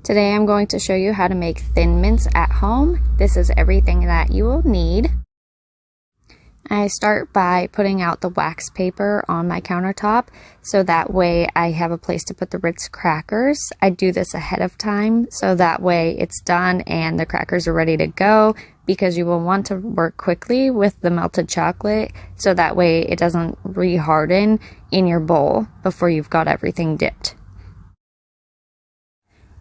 Today I'm going to show you how to make thin mints at home. This is everything that you will need. I start by putting out the wax paper on my countertop so that way I have a place to put the Ritz crackers. I do this ahead of time so that way it's done and the crackers are ready to go, because you will want to work quickly with the melted chocolate so that way it doesn't re-harden in your bowl before you've got everything dipped.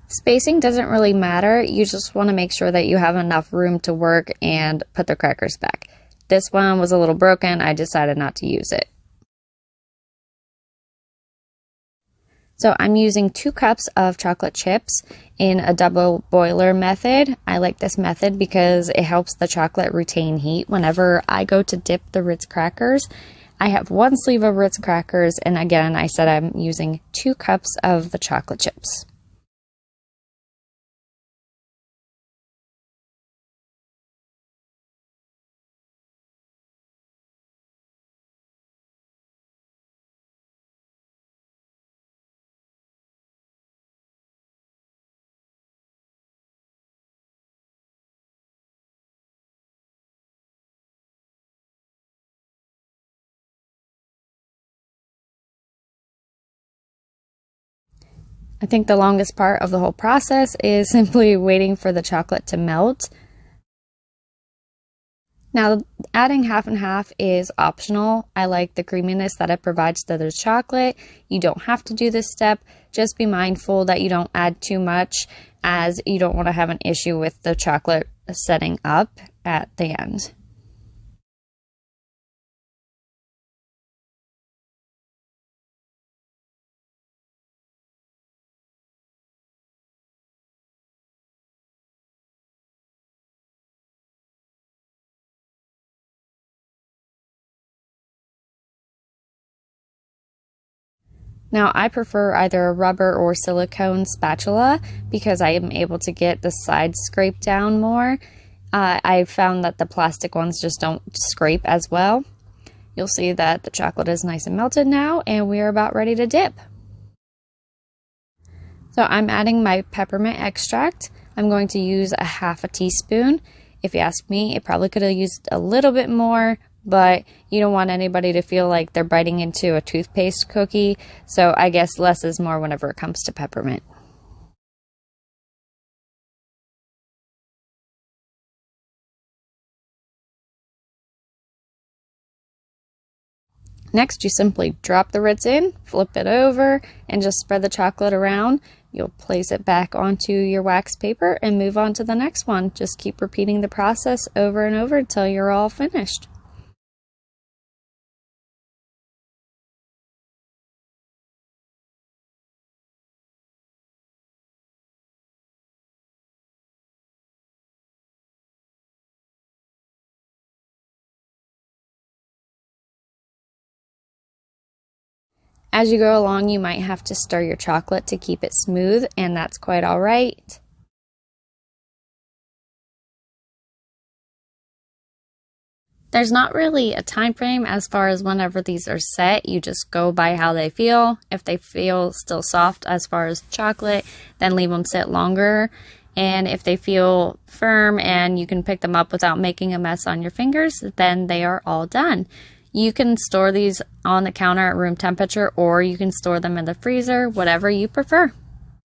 Spacing doesn't really matter, you just want to make sure that you have enough room to work and put the crackers back. This one was a little broken, I decided not to use it. So I'm using 2 cups of chocolate chips in a double boiler method. I like this method because it helps the chocolate retain heat. Whenever I go to dip the Ritz crackers, I have 1 sleeve of Ritz crackers, and again I said I'm using 2 cups of the chocolate chips. I think the longest part of the whole process is simply waiting for the chocolate to melt. Now, adding half and half is optional. I like the creaminess that it provides to the chocolate. You don't have to do this step. Just be mindful that you don't add too much, as you don't want to have an issue with the chocolate setting up at the end. Now, I prefer either a rubber or silicone spatula because I am able to get the sides scraped down more. I found that the plastic ones just don't scrape as well. You'll see that the chocolate is nice and melted now, and we are about ready to dip. So I'm adding my peppermint extract. I'm going to use a half a teaspoon. If you ask me, it probably could have used a little bit more, but you don't want anybody to feel like they're biting into a toothpaste cookie, so I guess less is more whenever it comes to peppermint. Next, you simply drop the Ritz in, flip it over, and just spread the chocolate around. You'll place it back onto your wax paper and move on to the next one. Just keep repeating the process over and over until you're all finished. As you go along, you might have to stir your chocolate to keep it smooth, and that's quite all right. There's not really a time frame as far as whenever these are set. You just go by how they feel. If they feel still soft as far as chocolate, then leave them sit longer. And if they feel firm and you can pick them up without making a mess on your fingers, then they are all done. You can store these on the counter at room temperature, or you can store them in the freezer, whatever you prefer.